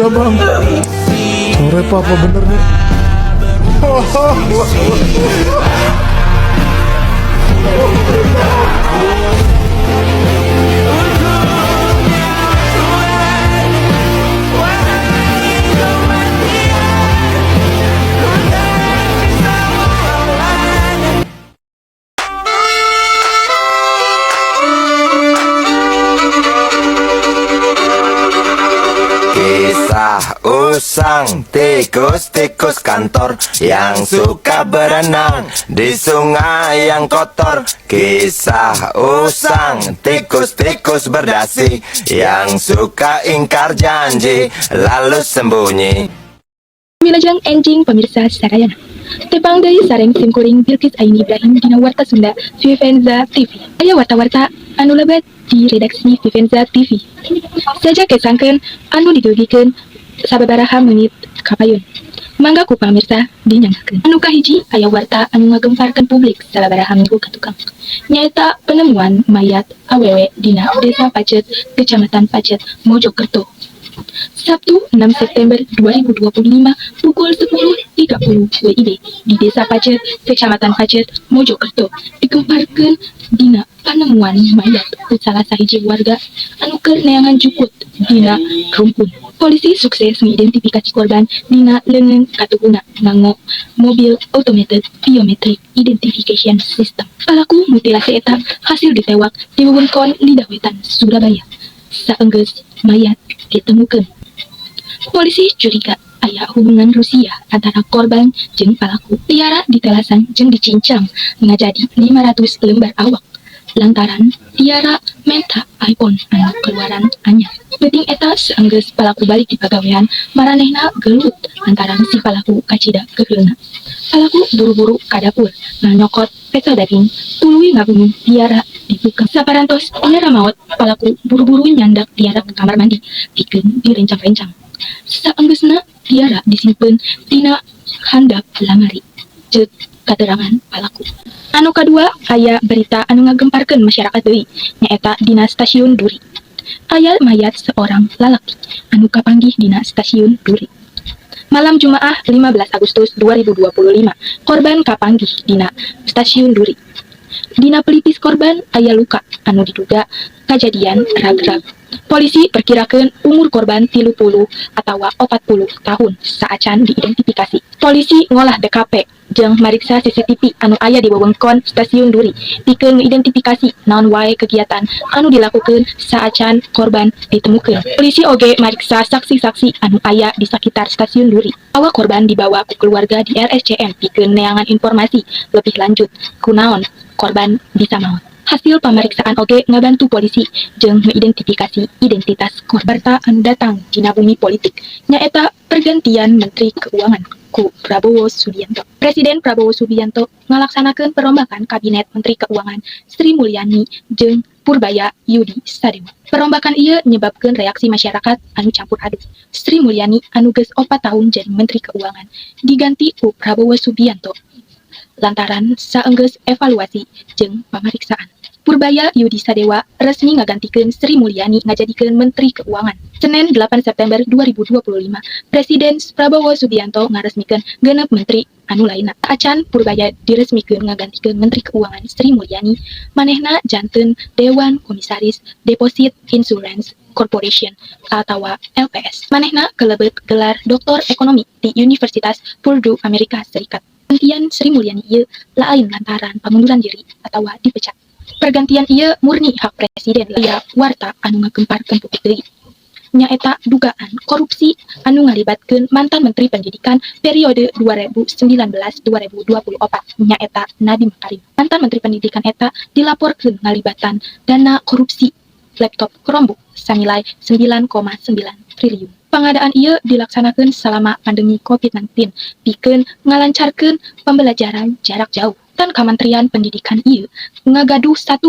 bisa bang. Sore papa bener nih. Kisah usang tikus-tikus kantor yang suka berenang di sungai yang kotor. Kisah usang tikus-tikus berdasi yang suka ingkar janji lalu sembunyi. Wilajeng enjing pemirsa sarayana. Tepang dari sareng simkuring Bilkis Aini Ibrahim dina warta Sunda Vivenza TV. Aya warta-warta anu lebat di redaksi Vivenza TV. Saja kesangkeun anu didugikeun sababaraha menit kapayun. Mangga ku pamirsa dinyanggakeun. Anu kahiji aya warta anu ngagemparkeun publik sababaraha minggu katukang. Nyaeta penemuan mayat awewe dina Desa Pacet, Kecamatan Pacet, Mojokerto. Sabtu 6 September 2025 pukul 10.30 WIB di Desa Pacet, Kecamatan Pacet, Mojokerto digemparkeun dina panemuan mayat salah sahiji warga anu keur neangan jukut dina rumpun. Polisi sukses mengidentifikasi korban dina leungeun katuhuna nganggo mobil automated biometric identification system. Pelaku mutilasi eta hasil ditewak di wewengkon Lidah Wetan, Surabaya. Saenggeus mayat ditemukeun. Polisi curiga aya hubungan Rusia antara korban jeung pelaku. Tiara ditelasan jeung dicincang ngajadi 500 lembar awak lantaran Tiara menta iPhone anu keluaran anyar. Penting eta saenggeus pelaku balik di pagawean maranehna gelut lantaran si pelaku kacida keheulna. Pelaku buru-buru ka dapur nganyokot peta daging tuluy ngabunuh Tiara dibuka. Saparantos Tiara maot, pelaku buru-buru nyandak Tiara ke kamar mandi pikeun direncang-rencang. Saenggeusna Tiara disimpen tina handap lamari. Ceuk katerangan pelaku. Anu kadua aya berita anu ngagemparkeun masyarakat deui nyaeta dina stasiun Duri. Aya mayat seorang lalaki anu kapanggih dina stasiun Duri. Malam Jumaah 15 Agustus 2025, korban kapanggih dina stasiun Duri. Dina pelipis korban aya luka anu diduga kajadian ragrag. Polisi perkirakeun umur korban 30 atawa 40 tahun saacan diidentifikasi. Polisi ngolah BKP jeung mariksa CCTV anu aya di wewengkon stasiun Duri pikeun ngidentifikasi naon wae kegiatan anu dilakukeun saacan korban ditemukeun. Polisi oge mariksa saksi-saksi anu aya di sakitar stasiun Duri. Awak korban dibawa ku keluarga di RSCM pikeun neangan informasi lebih lanjut kunaon korban bisa maot. Hasil pemeriksaan oge ngabantu polisi jeung mengidentifikasi identitas korban anu datang dina bumi politik nyaeta pergantian Menteri Keuangan ku Prabowo Subianto. Presiden Prabowo Subianto ngalaksanakeun perombakan Kabinet Menteri Keuangan Sri Mulyani jeung Purbaya Yudi Sadewa. Perombakan ieu nyebabkeun reaksi masyarakat anu campur aduk. Sri Mulyani anu geus 4 tahun jadi Menteri Keuangan diganti ku Prabowo Subianto lantaran saenggeus evaluasi jeung pameriksaan. Purbaya Yudi Sadewa resmi ngagantikeun Sri Mulyani ngajadikeun Menteri Keuangan. Senin 8 September 2025, Presiden Prabowo Subianto ngaresmikeun genep menteri anu lainna. Acan Purbaya diresmikeun ngagantikeun Menteri Keuangan Sri Mulyani, manehna janten Dewan Komisaris Deposit Insurance Corporation atau LPS. Manehna kelebet gelar Doktor Ekonomi di Universitas Purdue Amerika Serikat. Pergantian Sri Mulyani ieu lain lantaran pengunduran diri atau dipecat. Pergantian ieu murni hak presiden aya warta anu ngagemparkeun publik deui. Nyaeta dugaan korupsi anu ngalibatkeun mantan Menteri Pendidikan periode 2019-2024 nyaeta Nadiem Makarim. Mantan Menteri Pendidikan eta dilaporkeun ngalibatan dana korupsi laptop Chromebook sanilai 9,9 triliun. Pengadaan ieu dilaksanakeun selama pandemi COVID-19 pikeun ngalancarkeun pembelajaran jarak jauh. Dan Kementerian Pendidikan ieu ngagaduh 1,1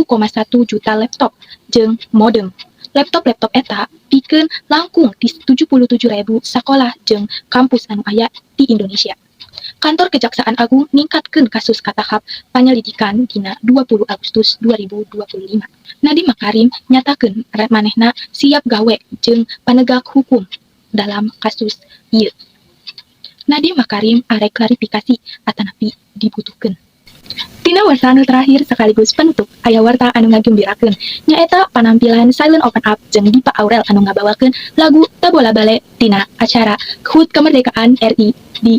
juta laptop jeung modem. Laptop-laptop eta pikeun langkung di 77.000 sakolah jeung kampus anu aya di Indonesia. Kantor Kejaksaan Agung ningkatkeun kasus katahap panyelidikan dina 20 Agustus 2025. Nadiem Makarim nyatakeun manehna siap gawe jeung panegak hukum dalam kasus ieu. Nadiem Makarim arek klarifikasi atanapi dibutuhkeun. Tina warta anu terakhir sekaligus penutup aya warta anu ngagembirakeun nyaeta panampilan Silent Open Up jeung Dipa Aurel anu ngabawakeun lagu Tabola Bale tina acara HUT Kemerdekaan RI di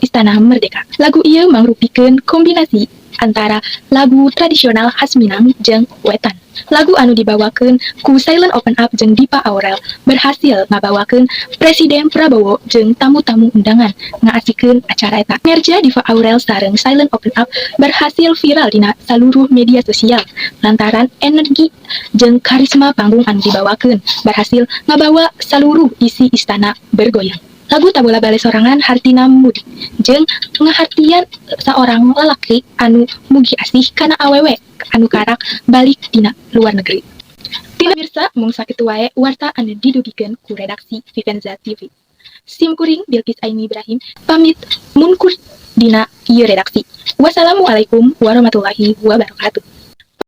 Istana Merdeka. Lagu ieu mangrupikeun kombinasi antara lagu tradisional khas Minang jeung wetan. Lagu anu dibawakeun ku Silent Open Up jeung Dipa Aurel berhasil ngabawakeun Presiden Prabowo jeung tamu-tamu undangan ngaasikeun acara eta. Kinerja Dipa Aurel sareng Silent Open Up berhasil viral dina saluruh media sosial lantaran energi jeung karisma panggung anu dibawakeun berhasil ngabawa saluruh isi istana bergoyang. Lagu Tabola Bale sorangan hartina mudik jeung ngahartian seorang lalaki anu mugi asih kana awewe anu karak balik dina luar negeri. Tina mirsa mung sakitu wae warta anu didugikeun ku redaksi Vivenza TV. Sim kuring Bilqis Aini Ibrahim pamit mungkur dina ieu redaksi. Wassalamualaikum warahmatullahi wabarakatuh.